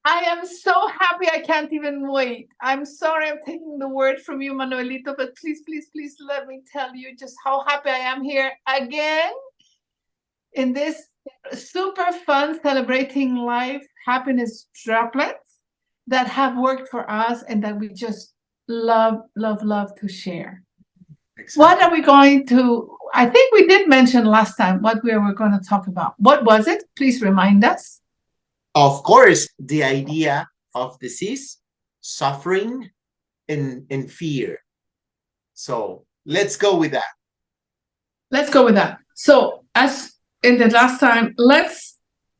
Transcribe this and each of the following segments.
I am so happy. I can't even wait. I'm sorry I'm taking the word from you, Manuelito, but please, please, please let me tell you just how happy I am here again in this super fun celebrating life happiness droplets that have worked for us and that we just love, love, love to share. Exactly. What are we going to? I think we did mention last time what we were going to talk about. What was it? Please remind us. Of course, the idea of disease, suffering, and fear. So let's go with that. Let's go with that. So, as in the last time,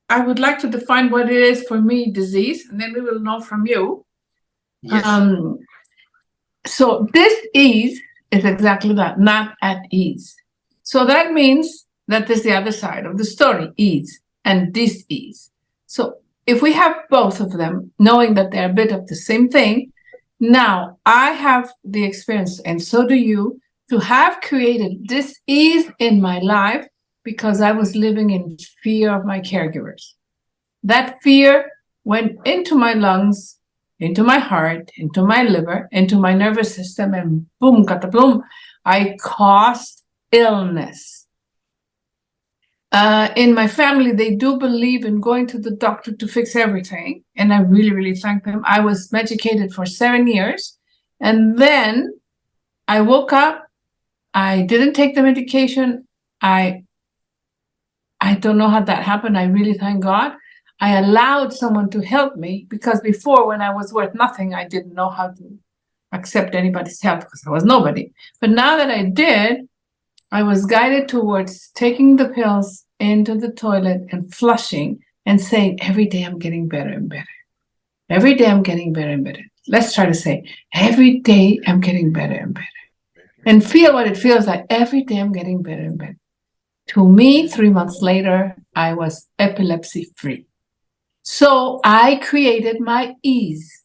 I would like to define what it is for me, disease, and then we will know from you. Yes. Um, so, this is exactly that, not at ease. So, that means that there's the other side of the story, ease and dis-ease. So, if we have both of them, knowing that they're a bit of the same thing, now I have the experience, and so do you, to have created this ease in my life because I was living in fear of my caregivers. That fear went into my lungs, into my heart, into my liver, into my nervous system, and boom, kataplum, I caused illness. In my family, they do believe in going to the doctor to fix everything. And I really, really thank them. I was medicated for 7 years. And then I woke up. I didn't take the medication. I I don't know how that happened. I really thank God. I allowed someone to help me because before, when I was worth nothing, I didn't know how to accept anybody's help because I was nobody. But now that I did, I was guided towards taking the pills into the toilet and flushing and saying, every day I'm getting better and better. Every day I'm getting better and better. Let's try to say, every day I'm getting better and better. And feel what it feels like. Every day I'm getting better and better. To me, 3 months later, I was epilepsy free. So I created my ease.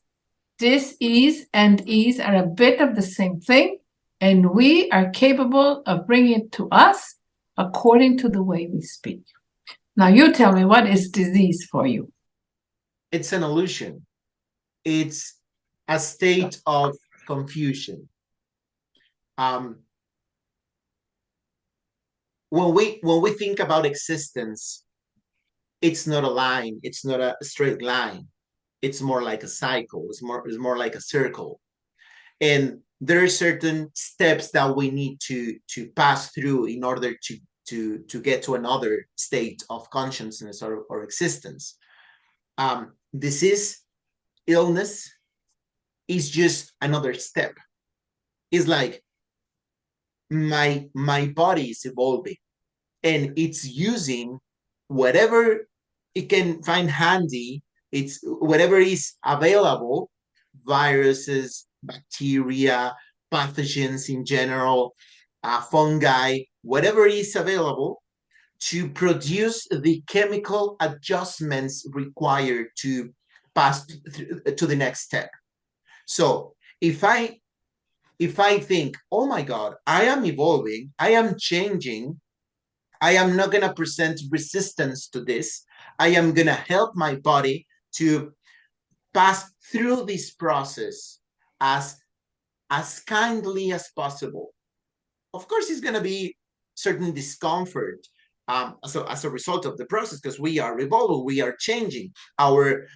This ease and ease are a bit of the same thing, and we are capable of bringing it to us according to the way we speak. Now, you tell me, what is disease for you? It's an illusion. It's a state of confusion. Um, when we think about existence, it's not a line. It's not a straight line. It's more like a cycle. It's more like a circle. And there are certain steps that we need to pass through in order to get to another state of consciousness or existence. Disease, illness is just another step. It's like my body is evolving and it's using whatever it can find handy. It's whatever is available, viruses, bacteria, pathogens in general, fungi, whatever is available to produce the chemical adjustments required to pass to the next step. So if I think, oh my God, I am evolving, I am changing, I am not going to present resistance to this. I am going to help my body to pass through this process as as kindly as possible. Of course, it's going to be certain discomfort as a result of the process because we are evolving, we are changing. Our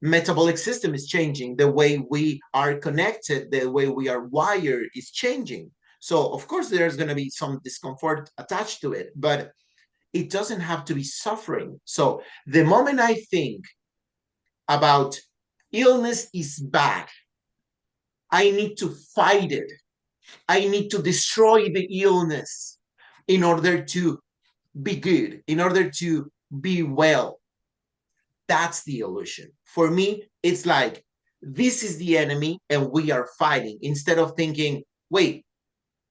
metabolic system is changing. The way we are connected, the way we are wired is changing. So, of course, there's going to be some discomfort attached to it, but it doesn't have to be suffering. So, the moment I think about illness is bad, I need to fight it. I need to destroy the illness in order to be good, in order to be well. That's the illusion. For me, it's like this is the enemy and we are fighting instead of thinking, wait,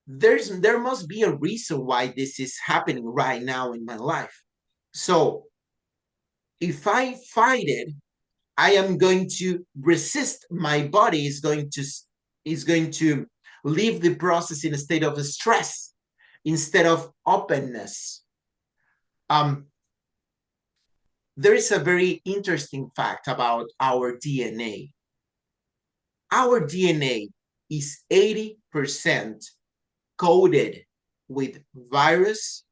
there must be a reason why this is happening right now in my life. So if I fight it, I am going to resist. My body is going to leave the process in a state of stress instead of openness. Um, there is a very interesting fact about our DNA. Our DNA is 80% coded with virus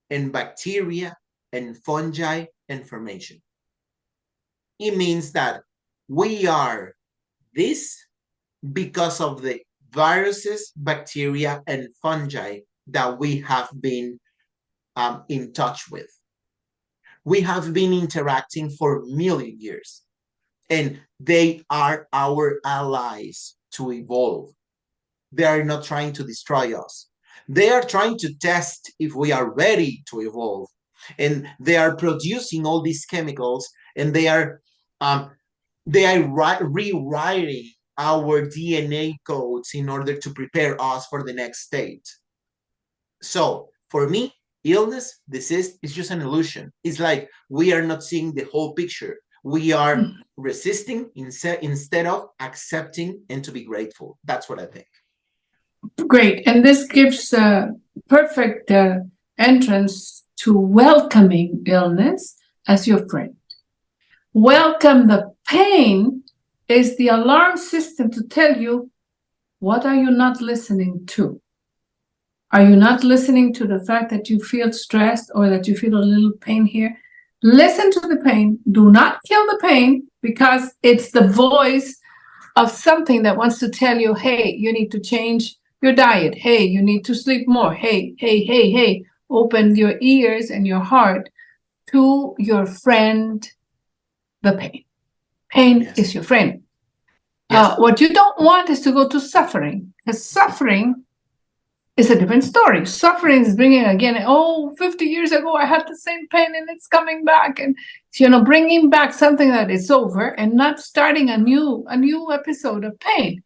and bacteria and fungi information. It means that we are this because of the viruses, bacteria, and fungi that we have been in touch with. We have been interacting for a million years, and they are our allies to evolve. They are not trying to destroy us. They are trying to test if we are ready to evolve. And they are producing all these chemicals, and they are rewriting our DNA codes in order to prepare us for the next state. So for me, illness, disease is just an illusion. It's like we are not seeing the whole picture. We are resisting instead of accepting and to be grateful. That's what I think. Great. And this gives a perfect entrance to welcoming illness as your friend. Welcome the pain is the alarm system to tell you, what are you not listening to? Are you not listening to the fact that you feel stressed or that you feel a little pain here? Listen to the pain. Do not kill the pain, because it's the voice of something that wants to tell you, hey, you need to change your diet. Hey, you need to sleep more. Hey. Open your ears and your heart to your friend, the pain. Pain Yes. is your friend. Yes. What you don't want is to go to suffering, because suffering is a different story. Suffering is bringing again, 50 years ago, I had the same pain and it's coming back. And, bringing back something that is over and not starting a new episode of pain.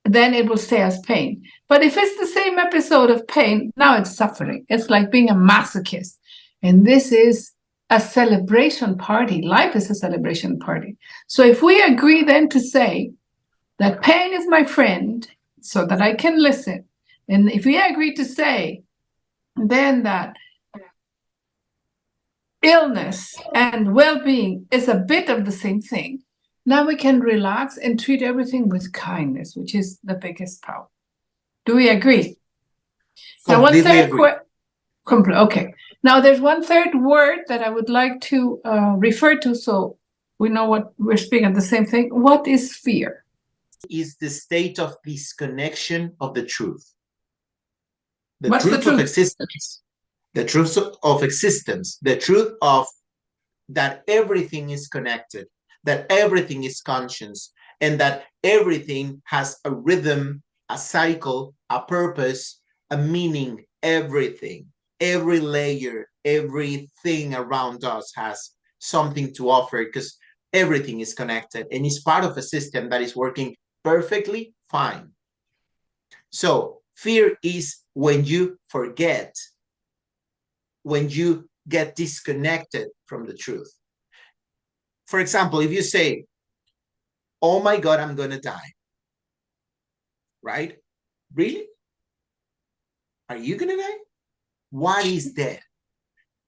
Then it will stay as pain. But if it's the same episode of pain, now it's suffering. It's like being a masochist. And this is a celebration party. Life is a celebration party. So if we agree then to say that pain is my friend so that I can listen, and if we agree to say then that illness and well-being is a bit of the same thing, now we can relax and treat everything with kindness, which is the biggest power. Do we agree? Completely agree. Okay. Now there's one third word that I would like to refer to, so we know what we're speaking of the same thing. What is fear? Is the state of disconnection of the truth. What's the truth? Of existence. The truth of existence. The truth of that everything is connected, that everything is conscious, and that everything has a rhythm, a cycle, a purpose, a meaning. Everything, every layer, everything around us has something to offer, because everything is connected and is part of a system that is working perfectly fine. So fear is when you forget, when you get disconnected from the truth. For example, if you say, oh my God, I'm going to die. Right? Really? Are you going to die? What is death?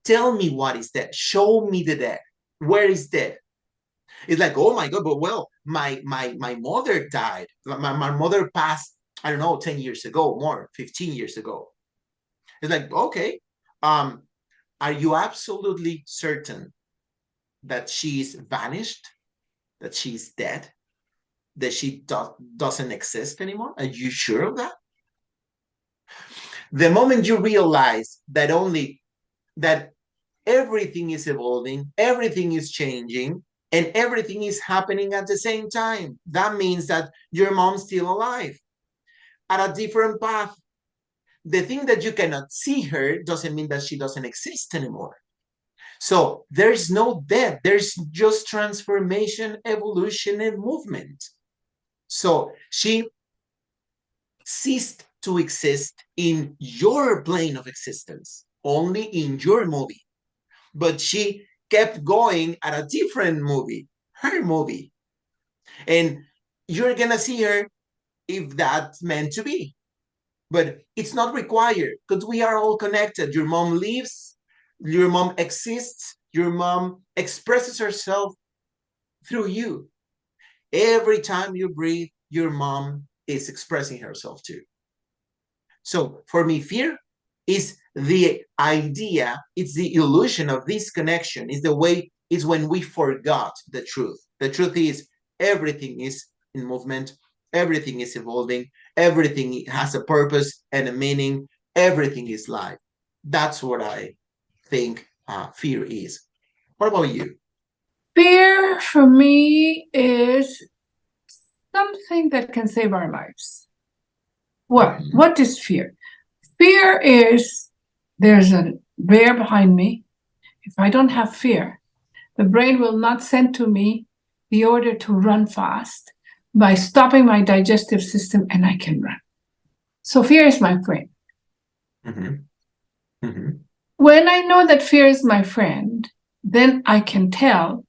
Tell me what is death. Show me the death. Where is death? It's like, oh my God, but well, my mother died. My mother passed, I don't know, 10 years ago, more, 15 years ago. It's like, okay, are you absolutely certain that she's vanished, that she's dead, that she doesn't exist anymore? Are you sure of that? The moment you realize that everything is evolving, everything is changing, and everything is happening at the same time, that means that your mom's still alive at a different path. The thing that you cannot see her doesn't mean that she doesn't exist anymore. So there's no death. There's just transformation, evolution, and movement. So she ceased to exist in your plane of existence, only in your movie. But she kept going at a different movie, her movie. And you're going to see her if that's meant to be. But it's not required, because we are all connected. Your mom lives Your mom exists. Your mom expresses herself through you. Every time you breathe, your mom is expressing herself too. So for me, fear is the idea, it's the illusion of disconnection, is the way, is when we forgot the truth. The truth is everything is in movement, everything is evolving, everything has a purpose and a meaning, everything is life. That's what I think fear is. What about you? Fear for me is something that can save our lives. What is fear? Fear is there's a bear behind me. If I don't have fear, the brain will not send to me the order to run fast by stopping my digestive system, and I can run. So fear is my friend. Mm-hmm. Mm-hmm. When I know that fear is my friend, then I can tell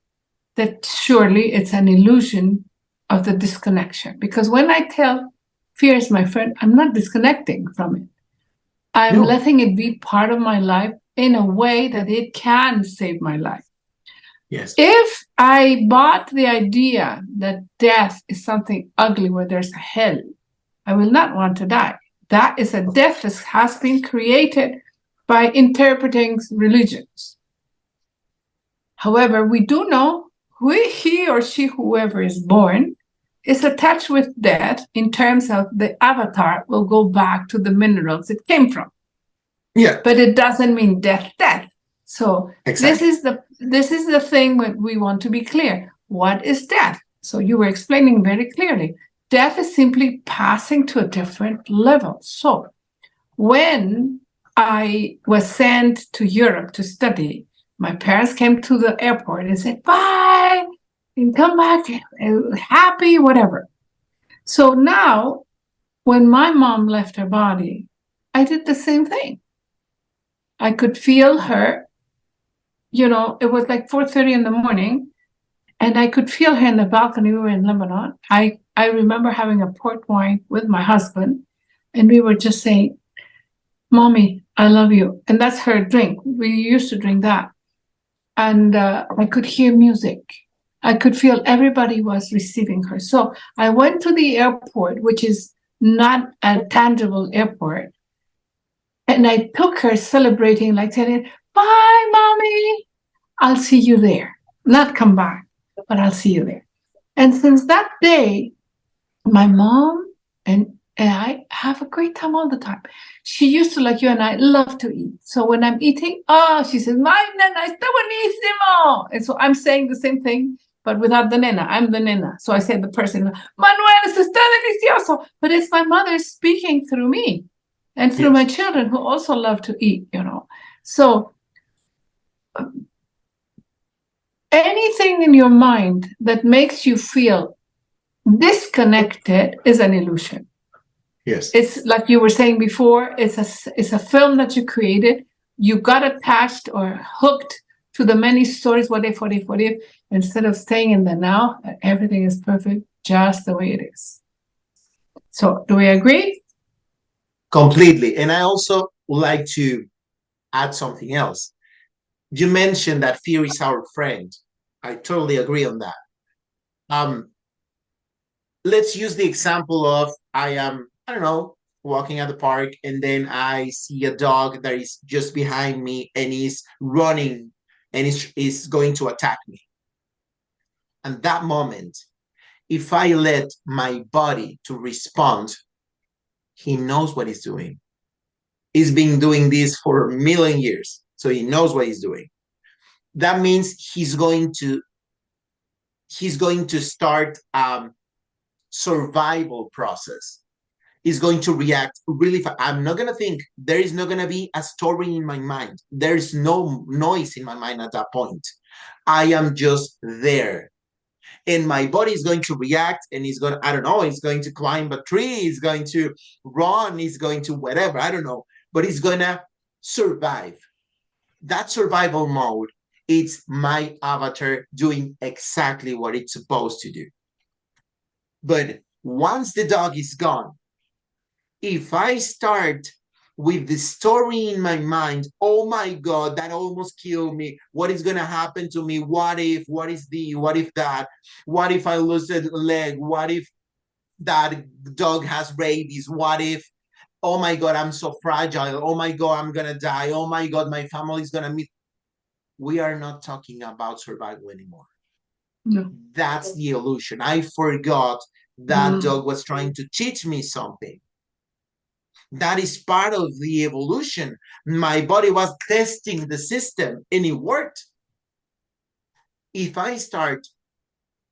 that surely it's an illusion of the disconnection. Because when I tell fear is my friend, I'm not disconnecting from it. I'm No. letting it be part of my life in a way that it can save my life. Yes. If I bought the idea that death is something ugly where there's a hell, I will not want to die. That is a death that has been created by interpreting religions. However, we do know he or she, whoever is born, is attached with death in terms of the avatar will go back to the minerals it came from. Yeah. But it doesn't mean death. So exactly. this is the thing that we want to be clear. What is death? So you were explaining very clearly. Death is simply passing to a different level. So when I was sent to Europe to study, my parents came to the airport and said, bye, and come back happy, whatever. So now, when my mom left her body, I did the same thing. I could feel her, it was like 4:30 in the morning, and I could feel her in the balcony. We were in Lebanon. I remember having a port wine with my husband, and we were just saying, Mommy, I love you. And that's her drink. We used to drink that. And I could hear music. I could feel everybody was receiving her. So I went to the airport, which is not a tangible airport. And I took her celebrating, like saying, bye, Mommy. I'll see you there. Not come back, but I'll see you there. And since that day, my mom and I have a great time all the time. She used to, like you and I, love to eat. So when I'm eating, she says, my nena está buenísimo. And so I'm saying the same thing, but without the nena. I'm the nena. So I say the person, Manuel, esto está delicioso. But it's my mother speaking through me and through my children who also love to eat, So anything in your mind that makes you feel disconnected is an illusion. Yes. It's like you were saying before, it's a film that you created. You got attached or hooked to the many stories, what if, instead of staying in the now, everything is perfect just the way it is. So do we agree? Completely. And I also would like to add something else. You mentioned that fear is our friend. I totally agree on that. Let's use the example of I don't know, walking at the park, and then I see a dog that is just behind me and is running and is going to attack me. And that moment, if I let my body to respond, he knows what he's doing. He's been doing this for a million years, so he knows what he's doing. That means he's going to start survival process. Is going to react really fast. I'm not going to think. There is not going to be a story in my mind. There's no noise in my mind at that point. I am just there. And my body is going to react, and he's going to, I don't know, he's going to climb a tree, he's going to run, he's going to whatever, I don't know. But he's going to survive. That survival mode, it's my avatar doing exactly what it's supposed to do. But once the dog is gone, if I start with the story in my mind. Oh my God, that almost killed me. What is going to happen to me? What if, what if that? What if I lose a leg? What if that dog has rabies? What if, oh my God, I'm so fragile. Oh my God, I'm going to die. Oh my God, my family is going to meet. We are not talking about survival anymore. No. That's the illusion. I forgot that dog was trying to teach me something. That is part of the evolution. My body was testing the system and it worked. If I start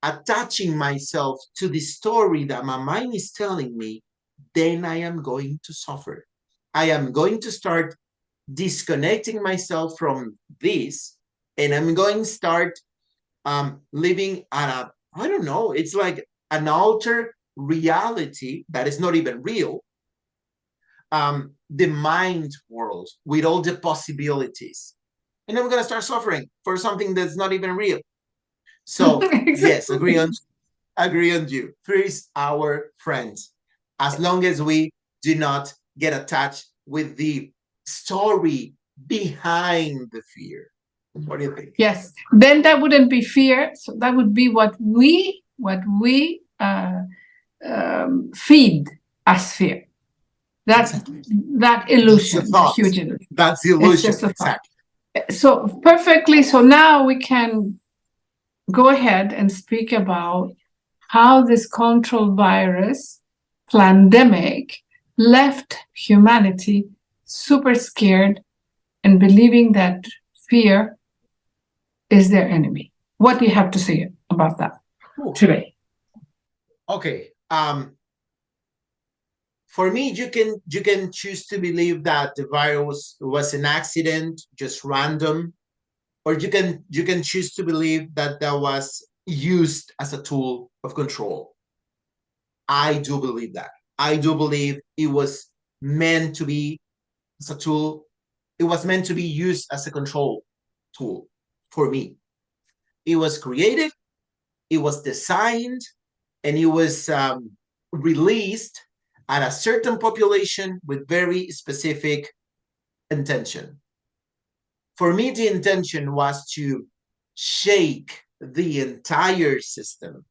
attaching myself to the story that my mind is telling me, then I am going to suffer. I am going to start disconnecting myself from this, and I'm going to start living at a, I don't know, it's like an altered reality that is not even real. The mind world with all the possibilities. And I'm going to start suffering for something that's not even real. So, yes, agree on you. Fear is our friend, as long as we do not get attached with the story behind the fear. What do you think? Yes, then that wouldn't be fear. So that would be what we feed as fear. That's that illusion, the huge illusion. That's the illusion, exactly. So perfectly. So now we can go ahead and speak about how this control virus pandemic left humanity super scared and believing that fear is their enemy. What do you have to say about that today? Okay. For me, you can choose to believe that the virus was an accident, just random, or you can choose to believe that that was used as a tool of control. I do believe that. I do believe it was meant to be as a tool. It was meant to be used as a control tool for me. It was created, it was designed, and it was released at a certain population with very specific intention. For me, the intention was to shake the entire system.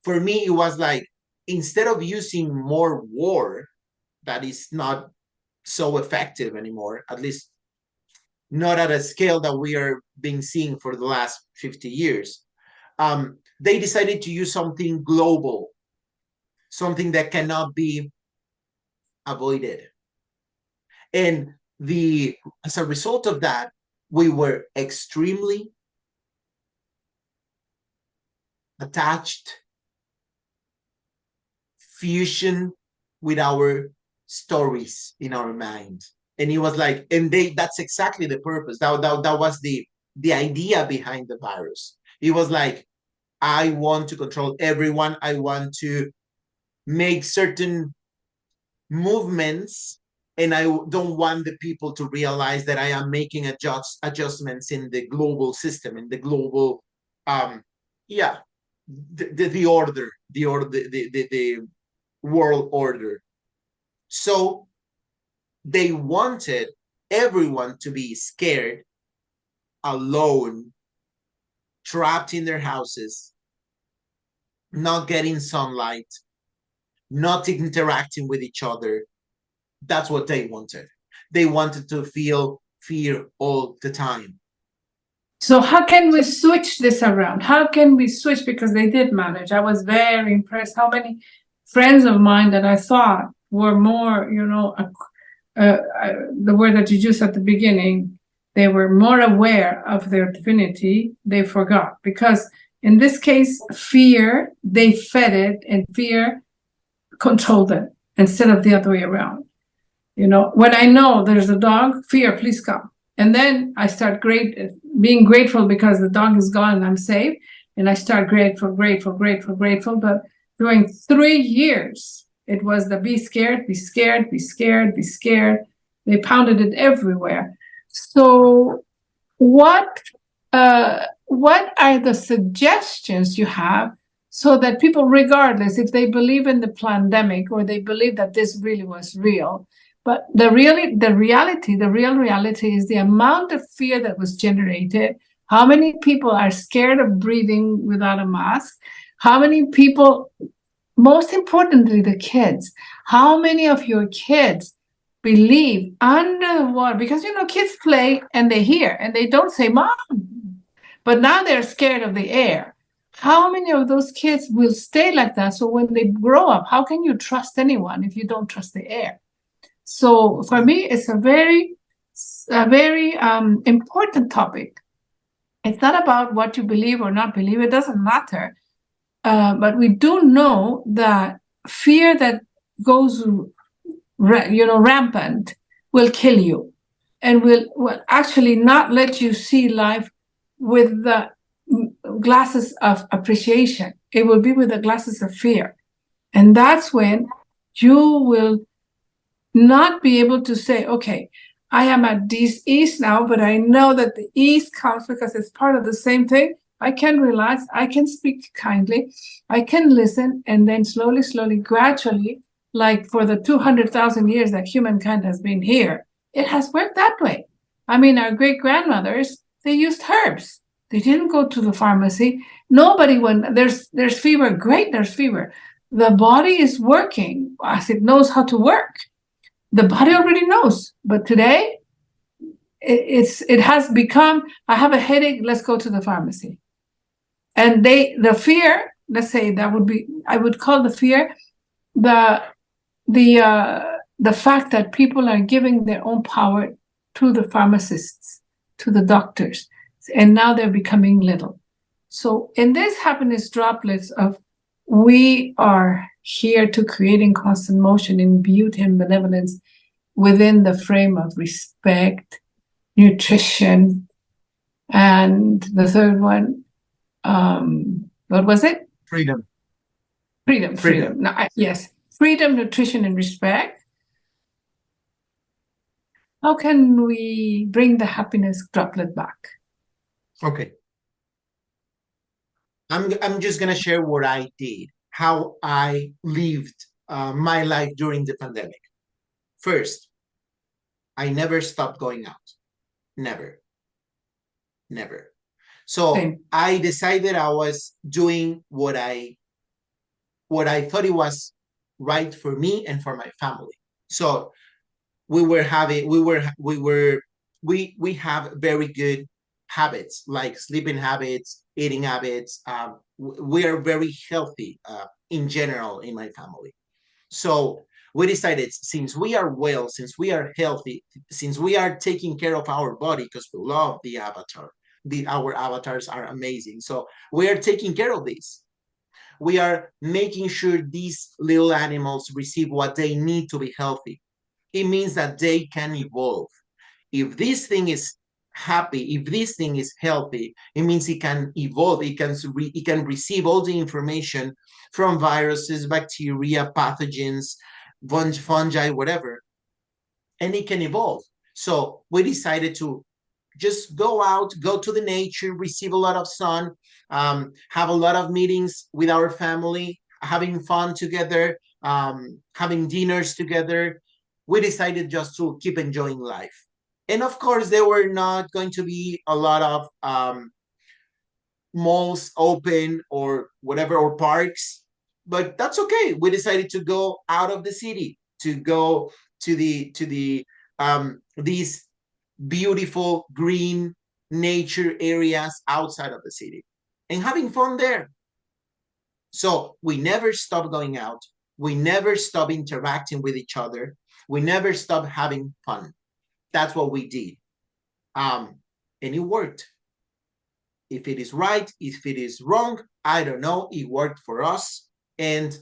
For me, it was like, instead of using more war that is not so effective anymore, at least not at a scale that we are being seeing for the last 50 years, they decided to use something global, something that cannot be avoided. And as a result of that, we were extremely attached, fusion with our stories in our mind. And it was like, and that's exactly the purpose. That was the idea behind the virus. It was like, I want to control everyone. I want to make certain movements, and I don't want the people to realize that I am making adjustments in the global system, in the global, the order, the world order. So they wanted everyone to be scared, alone, trapped in their houses, not getting sunlight, not interacting with each other. That's what they wanted. They wanted to feel fear all the time. So how can we switch this around? How can we switch? Because they did manage. I was very impressed how many friends of mine that I thought were more, the word that you used at the beginning, they were more aware of their divinity, they forgot. Because in this case, fear, they fed it, and fear controlled it instead of the other way around. When I know there's a dog, fear, please come. And then I start being grateful because the dog is gone and I'm safe. And I start grateful. But during 3 years, it was the be scared, be scared, be scared, be scared. They pounded it everywhere. So what are the suggestions you have so that people, regardless if they believe in the pandemic or they believe that this really was real, But the real reality is the amount of fear that was generated. How many people are scared of breathing without a mask? How many people, most importantly, the kids, how many of your kids believe under the water? Because, kids play and they hear and they don't say, Mom, but now they're scared of the air. How many of those kids will stay like that? So when they grow up, how can you trust anyone if you don't trust the air? So for me, it's a very important topic. It's not about what you believe or not believe. It doesn't matter. But we do know that fear that goes, rampant will kill you and will actually not let you see life with the glasses of appreciation. It will be with the glasses of fear. And that's when you will not be able to say, okay, I am at this ease now, but I know that the ease comes because it's part of the same thing. I can relax, I can speak kindly, I can listen, and then slowly, gradually, like for the 200,000 years that humankind has been here, it has worked that way. I mean, our great grandmothers, they used herbs. They didn't go to the pharmacy. Nobody, when there's fever, great, there's fever. The body is working as it knows how to work. The body already knows. But today, it has become, I have a headache, let's go to the pharmacy. And the fear, let's say that would be, I would call the fear the fact that people are giving their own power to the pharmacists, to the doctors, and now they're becoming little. So in this happiness droplets of, we are here to creating constant motion in beauty and benevolence within the frame of respect, nutrition, and the third one, what was it? Freedom. No, yes, freedom, nutrition, and respect. How can we bring the happiness droplet back? Okay. I'm just gonna share what I did, how I lived my life during the pandemic. First, I never stopped going out. Never. So Same. I decided I was doing what I thought it was right for me and for my family. So we have very good habits, like sleeping habits, eating habits. We are very healthy in general in my family. So we decided, since we are well, since we are healthy, since we are taking care of our body, because we love the avatar, our avatars are amazing. So we are taking care of this. We are making sure these little animals receive what they need to be healthy. It means that they can evolve. If this thing is happy, if this thing is healthy, it means it can evolve. It can receive all the information from viruses, bacteria, pathogens, fungi, whatever, and it can evolve. So we decided to just go out, go to the nature, receive a lot of sun, have a lot of meetings with our family, having fun together, having dinners together. We decided just to keep enjoying life. And of course, there were not going to be a lot of malls open or whatever, or parks, but that's okay. We decided to go out of the city, to go to these beautiful green nature areas outside of the city and having fun there. So we never stopped going out. We never stopped interacting with each other. We never stopped having fun. That's what we did. And it worked. If it is right, if it is wrong, I don't know. It worked for us. And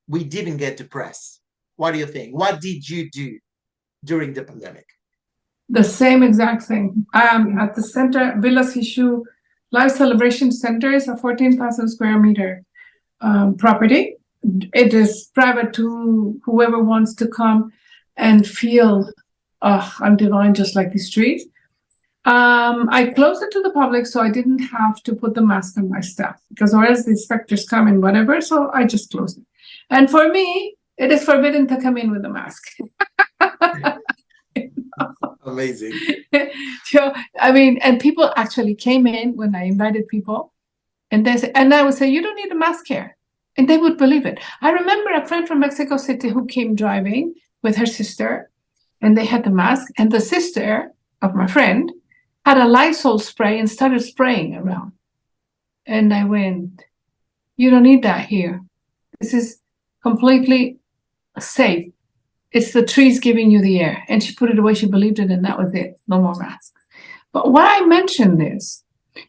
we didn't get depressed. What do you think? What did you do during the pandemic? The same exact thing. At the center, Villa Sishu Life Celebration Center is a 14,000 square meter property. It is private to whoever wants to come and feel, I'm divine, just like the street. I closed it to the public, so I didn't have to put the mask on my staff, because or else the inspectors come and whatever, so I just closed it. And for me, it is forbidden to come in with a mask. Amazing. So, I mean, and people actually came in when I invited people, and they say, and I would say, you don't need a mask here. And they would believe it. I remember a friend from Mexico City who came driving with her sister, and they had the mask, and the sister of my friend had a Lysol spray and started spraying around. And I went, you don't need that here. This is completely safe. It's the trees giving you the air. And she put it away. She believed it, and that was it. No more masks. But why I mention this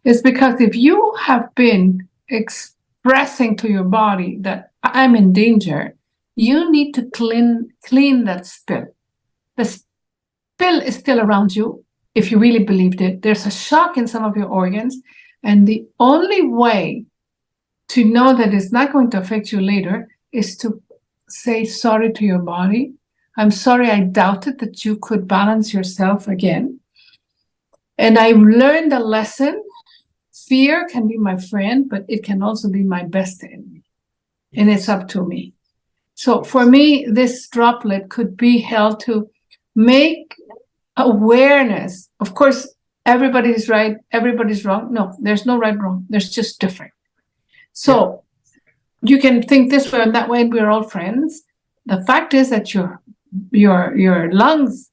is because if you have been expressing to your body that I'm in danger, you need to clean that spill. The spill is still around you if you really believed it. There's a shock in some of your organs. And the only way to know that it's not going to affect you later is to say sorry to your body. I'm sorry I doubted that you could balance yourself again. And I learned a lesson. Fear can be my friend, but it can also be my best enemy. And it's up to me. So for me, this droplet could be held to make awareness. Of course, everybody's right, everybody's wrong. No, there's no right, wrong. There's just different. So you can think this way and that way, and we're all friends. The fact is that your lungs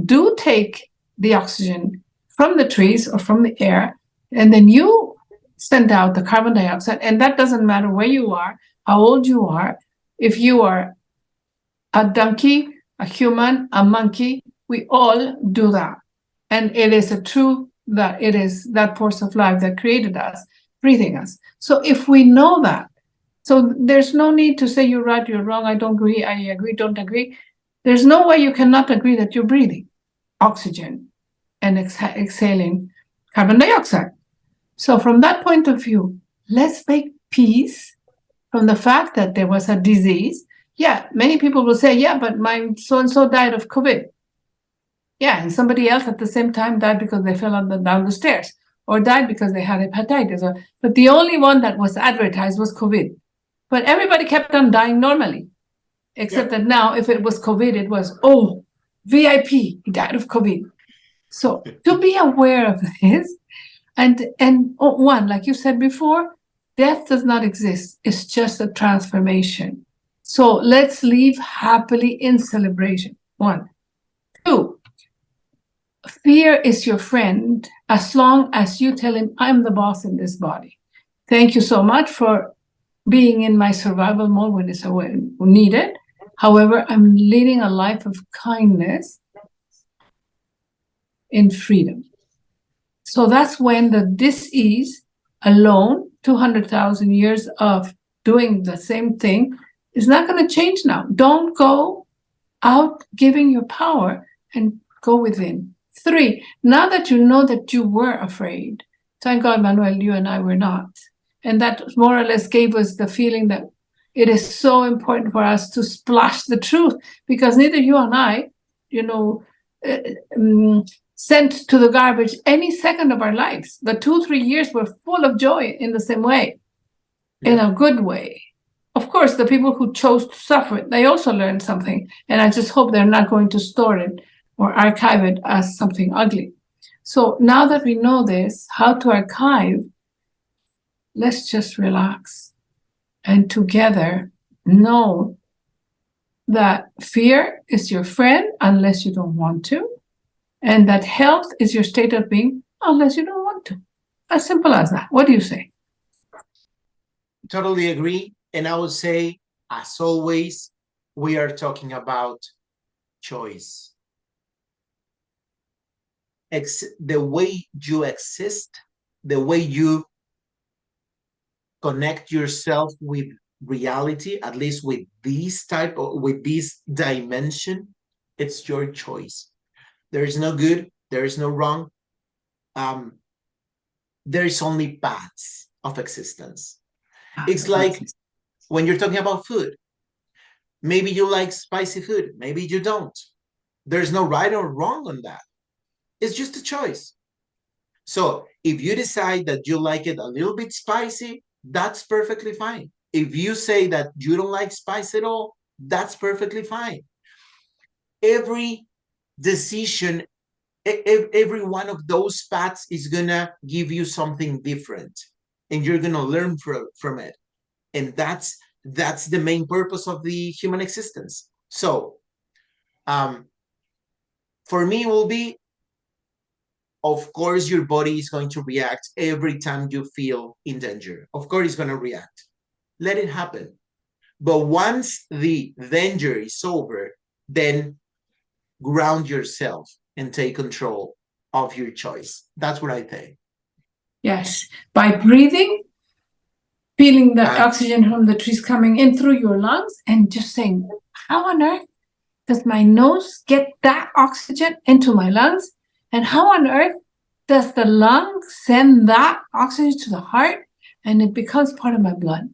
do take the oxygen from the trees or from the air, and then you send out the carbon dioxide. And that doesn't matter where you are, how old you are. If you are a donkey, a human, a monkey, we all do that. And it is a truth that it is that force of life that created us, breathing us. So if we know that, so there's no need to say you're right, you're wrong, I don't agree, I agree, don't agree. There's no way you cannot agree that you're breathing oxygen and exhaling carbon dioxide. So from that point of view, let's make peace from the fact that there was a disease. Yeah, many people will say, yeah, but my so-and-so died of COVID. Yeah, and somebody else at the same time died because they fell down the stairs or died because they had hepatitis. But the only one that was advertised was COVID. But everybody kept on dying normally, except that now if it was COVID, it was, oh, VIP, he died of COVID. So to be aware of this, and one, like you said before, death does not exist. It's just a transformation. So let's live happily in celebration. One. Two, fear is your friend as long as you tell him, I'm the boss in this body. Thank you so much for being in my survival mode when it's needed. However, I'm leading a life of kindness in freedom. So that's when the dis-ease alone, 200,000 years of doing the same thing, is not going to change now. Don't go out giving your power and go within. 3, now that you know that you were afraid, thank God, Manuel, you and I were not. And that more or less gave us the feeling that it is so important for us to splash the truth, because neither you and I, sent to the garbage any second of our lives. The 2-3 years were full of joy in the same way, in a good way. Of course, the people who chose to suffer it, they also learned something. And I just hope they're not going to store it or archive it as something ugly. So now that we know this, how to archive, let's just relax and together know that fear is your friend unless you don't want to, and that health is your state of being unless you don't want to. As simple as that. What do you say? Totally agree. And I would say, as always, we are talking about choice. The way you exist, the way you connect yourself with reality, at least with this dimension, it's your choice. There is no good, there is no wrong. There is only paths of existence. It's like when you're talking about food. Maybe you like spicy food, maybe you don't. There's no right or wrong on that. It's just a choice. So if you decide that you like it a little bit spicy, that's perfectly fine. If you say that you don't like spice at all, that's perfectly fine. every decision, every one of those paths is gonna give you something different, and you're gonna learn from it. And that's the main purpose of the human existence. So for me, it will be, of course, your body is going to react every time you feel in danger. Of course, it's going to react. Let it happen. But once the danger is over, then ground yourself and take control of your choice. That's what I think. Yes. By breathing, feeling the oxygen from the trees coming in through your lungs, and just saying, how on earth does my nose get that oxygen into my lungs? And how on earth does the lung send that oxygen to the heart and it becomes part of my blood?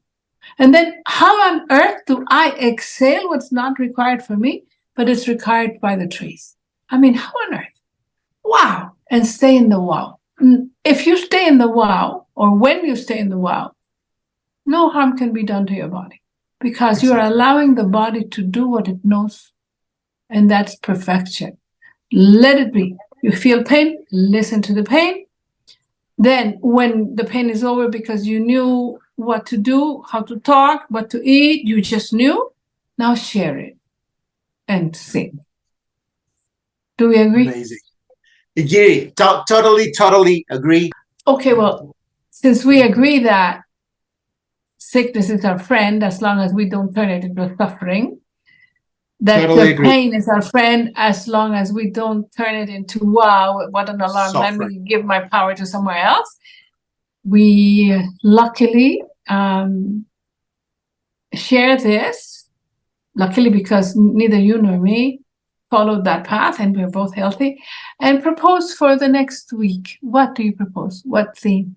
And then how on earth do I exhale what's not required for me, but it's required by the trees? I mean, how on earth? Wow. And stay in the wow. If you stay in the wow, or when you stay in the wow, no harm can be done to your body, because you are allowing the body to do what it knows. And that's perfection. Let it be. You feel pain, listen to the pain. Then when the pain is over, because you knew what to do, how to talk, what to eat, you just knew, now share it and sing. Do we agree? Amazing. Yeah, totally agree. Okay, well, since we agree that sickness is our friend, as long as we don't turn it into suffering, that totally the pain is our friend as long as we don't turn it into, wow, what an alarm, let me give my power to somewhere else. We luckily share this, luckily, because neither you nor me followed that path, and we're both healthy, and propose for the next week. What do you propose? What theme?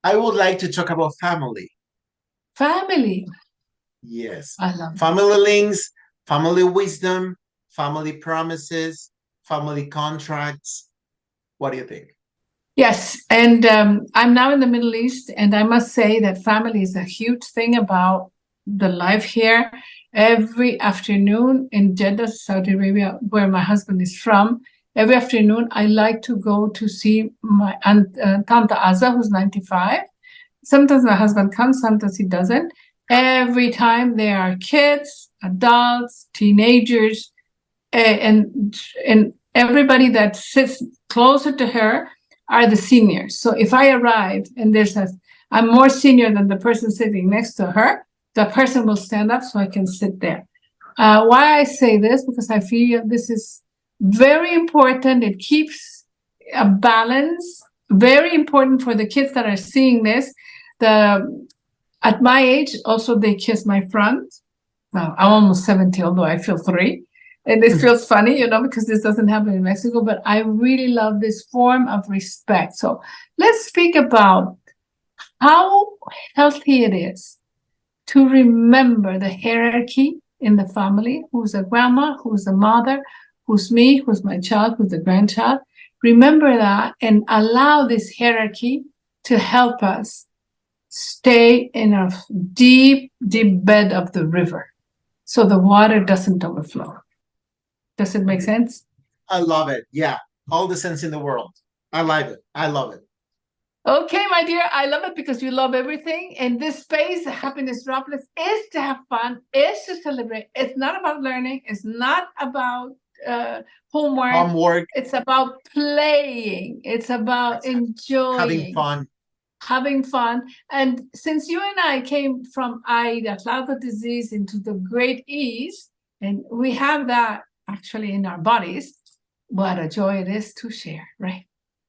I would like to talk about family. Family. Yes. I love family links, family wisdom, family promises, family contracts. What do you think? Yes, and I'm now in the Middle East, and I must say that family is a huge thing about the life here. Every afternoon in Jeddah, Saudi Arabia, where my husband is from, every afternoon I like to go to see my aunt, Tante Azza, who's 95. Sometimes my husband comes, sometimes he doesn't. Every time there are kids, adults, teenagers, and everybody that sits closer to her are the seniors. So if I arrive and I'm more senior than the person sitting next to her, the person will stand up so I can sit there. Why I say this? Because I feel this is very important. It keeps a balance. Very important for the kids that are seeing this. At my age, also they kiss my front. Well, I'm almost 70, although I feel 3. And it feels funny, because this doesn't happen in Mexico, but I really love this form of respect. So let's speak about how healthy it is to remember the hierarchy in the family. Who's a grandma, who's a mother, who's me, who's my child, who's the grandchild. Remember that and allow this hierarchy to help us stay in a deep, deep bed of the river so the water doesn't overflow. Does it make sense? I love it. Yeah. All the sense in the world. I like it. I love it. Okay, my dear, I love it because you love everything. And this space, Happiness Droplets, is to have fun, is to celebrate. It's not about learning. It's not about homework. It's about playing. It's about enjoying. Having fun. And since you and I came from the cloud disease into the great ease, and we have that actually in our bodies, what a joy it is to share, right?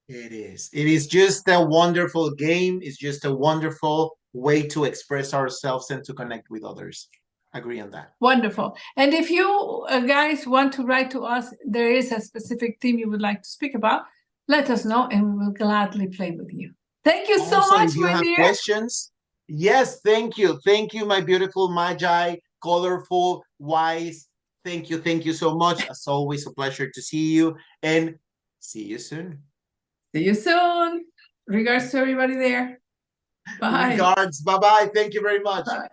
It is. It is just a wonderful game. It's just a wonderful way to express ourselves and to connect with others. Agree on that. Wonderful. And if you guys want to write to us, there is a specific theme you would like to speak about, let us know and we will gladly play with you. Thank you so much, if you have questions, yes, thank you. Thank you, my beautiful Magi, colorful, wise. Thank you so much. As always, a pleasure to see you, and see you soon. See you soon. Regards to everybody there. Bye. Regards. Bye-bye. Thank you very much. Bye.